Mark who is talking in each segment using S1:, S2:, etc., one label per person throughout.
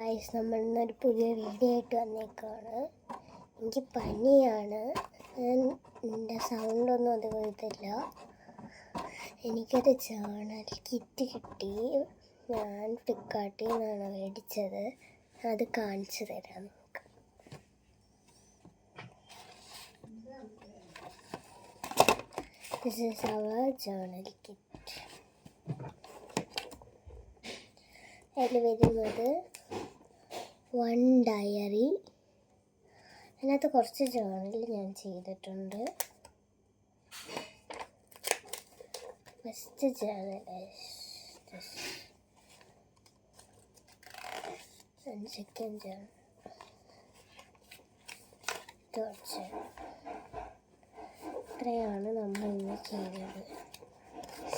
S1: നമ്മൾ ഇന്നൊരു പുതിയ വീഡിയോ ആയിട്ട് വന്നേക്കാണ്. എനിക്ക് പനിയാണ്. എൻ്റെ സൗണ്ടൊന്നും അധികം ഇതില്ല. എനിക്കൊരു ജേണൽ കിറ്റ് കിട്ടി. ഞാൻ ഫ്ലിപ്കാർട്ടിൽ നിന്നാണ് മേടിച്ചത്. അത് കാണിച്ചു തരാം നമുക്ക്. This is our journal kit. അതിൽ വരുന്നത് 1 ഡയറി. അതിനകത്ത് കുറച്ച് ജേണൽ ഞാൻ ചെയ്തിട്ടുണ്ട്. First journal, second journal, third journal. ഇത്രയാണ് നമ്മൾ ഇന്ന് ചെയ്തത്.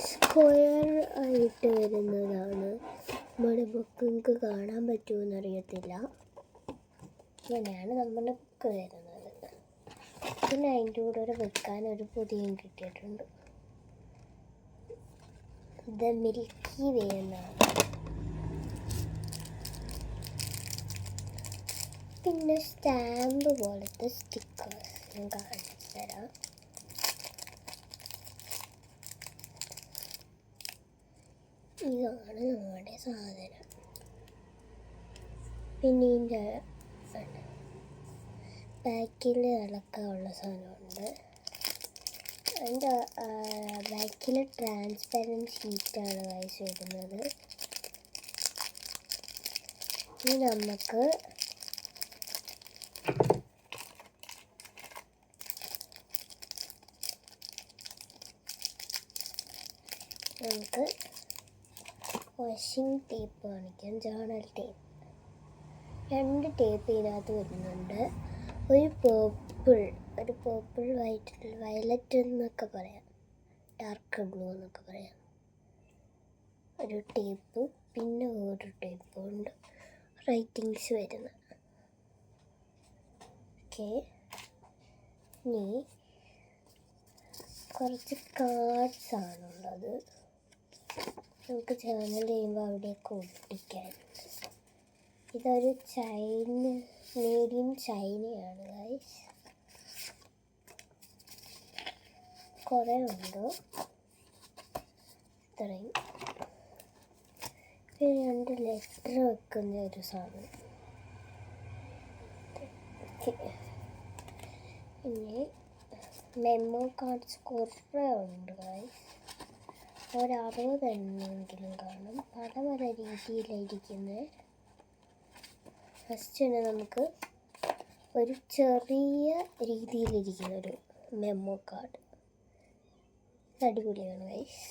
S1: സ്ക്വയർ ആയിട്ട് വരുന്നതാണ്. നമ്മുടെ ബുക്ക് നിങ്ങൾക്ക് കാണാൻ പറ്റുമോ അറിയത്തില്ല. ഇങ്ങനെയാണ് നമ്മുടെ ബുക്ക് വരുന്നത്. പിന്നെ അതിൻ്റെ കൂടെ ഒരു വെക്കാൻ ഒരു പൊതിയും കിട്ടിയിട്ടുണ്ട്. ഇത് മിൽക്കി വേ എന്നാണ്. പിന്നെ സ്റ്റാമ്പ് പോലത്തെ സ്റ്റിക്കേഴ്സ് ഞാൻ കാണിച്ചു തരാം. ഇതാണ് നമ്മുടെ സാധനം. പിന്നെ ഇതിൻ്റെ ബാക്കിൽ ഇളക്കാനുള്ള സാധനമുണ്ട്. അതിൻ്റെ ബാക്കിൽ ട്രാൻസ്പെറൻറ്റ് ഷീറ്റാണ് വയസ്സ് വരുന്നത്. ഇനി നമുക്ക് വാഷിംഗ് ടേപ്പ് കാണിക്കാം. ജേണൽ ടേപ്പ് 2 ടേപ്പ് ഇതിനകത്ത് വരുന്നുണ്ട്. ഒരു പേർപ്പിൾ വയലറ്റ് എന്നൊക്കെ പറയാം, ഡാർക്ക് ബ്ലൂ എന്നൊക്കെ പറയാം ഒരു ടേപ്പ്. പിന്നെ ഒരു ടേപ്പ് ഉണ്ട് റൈറ്റിങ്സ് വരുന്നത്. ഓക്കെ, ഇനി കുറച്ച് കാർഡ്സ് ആണുള്ളത്. നമുക്ക് ജേണൽ ചെയ്യുമ്പോൾ അവിടെയൊക്കെ ഒട്ടിക്കാനുണ്ട്. ഇതൊരു മേഡ് ഇൻ ചൈനയാണ് ഗൈസ്. കുറേ ഉണ്ട്. ഇത്രയും. പിന്നെ 2 ലെറ്റർ വെക്കുന്ന ഒരു സാധനം. പിന്നെ മെമ്മോ കാർഡ്സ് കുറേ ഉണ്ട് ഗൈസ്. 60 എണ്ണമെങ്കിലും കാണും. പല പല രീതിയിലായിരിക്കുന്നത്. ഫസ്റ്റ് തന്നെ നമുക്ക് ഒരു ചെറിയ രീതിയിലിരിക്കുന്ന ഒരു മെമ്മോ കാർഡ്. അടിപൊളിയാണ് ഗൈസ്.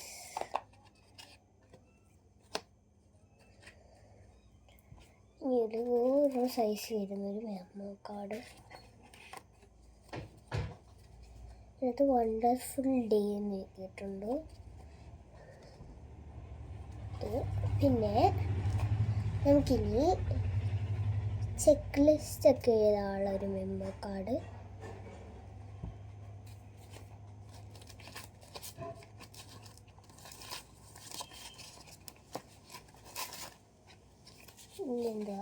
S1: ഇനി ഓരോ സൈസ് വരുന്നൊരു മെമ്മോ കാർഡ്. ഇത് വണ്ടർഫുൾ ഡേ എന്ന് എഴുതിയിട്ടുണ്ട്. പിന്നെ നമുക്കിനി ചെക്ക് ലിസ്റ്റ് ഒക്കെ എഴുതാനുള്ളൊരു മെമ്മോ കാർഡ്. എന്താ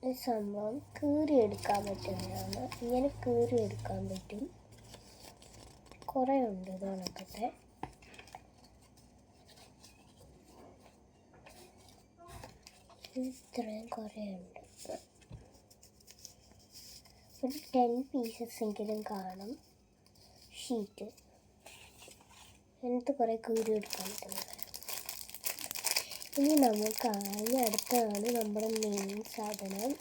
S1: ഈ സംഭവം കീറിയെടുക്കാൻ പറ്റുന്നതാണ്. ഇങ്ങനെ കീറിയെടുക്കാൻ പറ്റും. കുറേ ഉണ്ട്. ഇത് കണക്കത്തെ ഇത്രയും കുറേ ഉണ്ട്. ഒരു 10 പീസസ് എങ്കിലും കാണും ഷീറ്റ്. എന്നിട്ട് കുറേ കീറി എടുക്കാൻ പറ്റുന്നത്. ഇനി നമുക്ക് അടുത്താണ് നമ്മുടെ മെയിൻ സാധനം.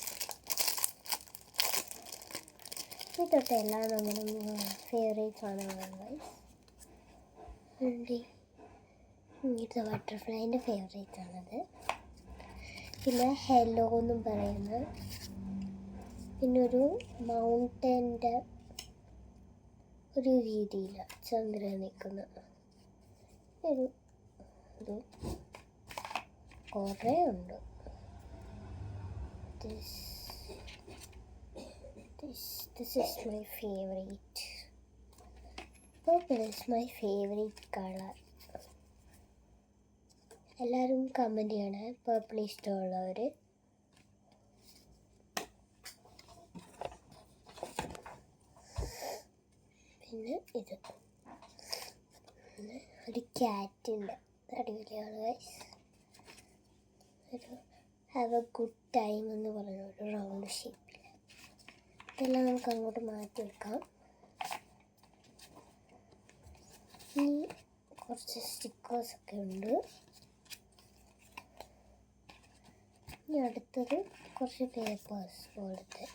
S1: ഇതൊക്കെ എല്ലാം നമ്മുടെ ഫേവറേറ്റ് സാധനമാണ്. ഇത് ബട്ടർഫ്ലൈൻ്റെ ഫേവറേറ്റ് ആണത്. പിന്നെ ഹെലോ എന്നും പറയുന്നത്. പിന്നെ ഒരു മൗണ്ടൻ്റെ ഒരു രീതിയിൽ ചന്ദ്രൻ നിൽക്കുന്ന ഒരു ഇത്. കുറേ ഉണ്ട്. This is my favorite. Purple is my favorite color. എല്ലാവരും കമൻറ്റ് ചെയ്യണേ പർപ്പിൾ ഇഷ്ടമുള്ളവർ. പിന്നെ ഇത് ഒരു ക്യാറ്റിൻ്റെ അടിപൊളിയാണ് ഗൈസ്. ഒരു ഹാവ് എ ഗുഡ് ടൈം എന്ന് പറഞ്ഞ ഒരു റൗണ്ട് ഷേപ്പിൽ. ഇതെല്ലാം നമുക്ക് അങ്ങോട്ട് മാറ്റി വെക്കാം. ഇനി കുറച്ച് സ്റ്റിക്കേഴ്സൊക്കെ ഉണ്ട്. ഇനി അടുത്തത് കുറച്ച് പേപ്പേഴ്സ് പോലത്തെ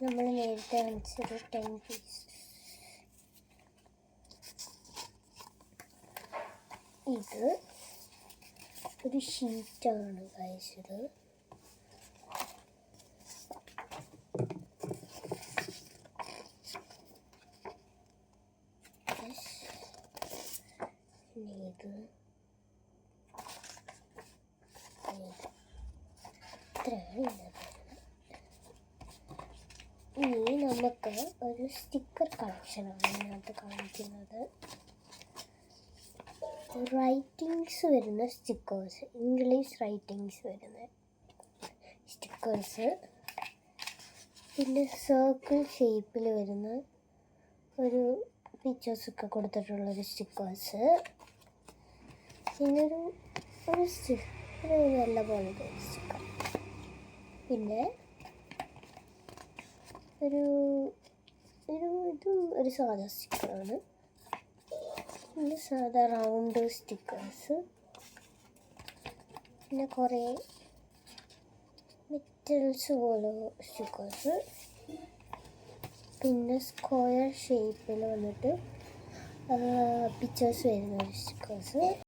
S1: നമ്മൾ നേരത്തെ കാണിച്ചത് 10 പീസ്. ഇത് ഒരു ഷീറ്റാണ് കഴിച്ചത്. ഇത് ഇനി നമുക്ക് ഒരു സ്റ്റിക്കർ കളക്ഷനാണ് ഇതിനകത്ത് കാണിക്കുന്നത്. റൈറ്റിങ്സ് വരുന്ന സ്റ്റിക്കേഴ്സ്, ഇംഗ്ലീഷ് റൈറ്റിങ്സ് വരുന്ന സ്റ്റിക്കേഴ്സ്, പിന്നെ സർക്കിൾ ഷേപ്പിൽ വരുന്ന ഒരു പിക്ചേഴ്സൊക്കെ കൊടുത്തിട്ടുള്ളൊരു സ്റ്റിക്കേഴ്സ്, പിന്നെ ഒരു നല്ല പോലത്തെ സ്റ്റിക്കർ, പിന്നെ ഇതും ഒരു സാധാ സ്റ്റിക്കറാണ്. പിന്നെ സാധാ റൗണ്ട് സ്റ്റിക്കേഴ്സ്, പിന്നെ കുറേ മെറ്റൽസ് പോലെ സ്റ്റിക്കേഴ്സ്, പിന്നെ സ്ക്വയർ ഷേപ്പിൽ വന്നിട്ട് പിക്ചേഴ്സ് വരുന്ന സ്റ്റിക്കേഴ്സ്.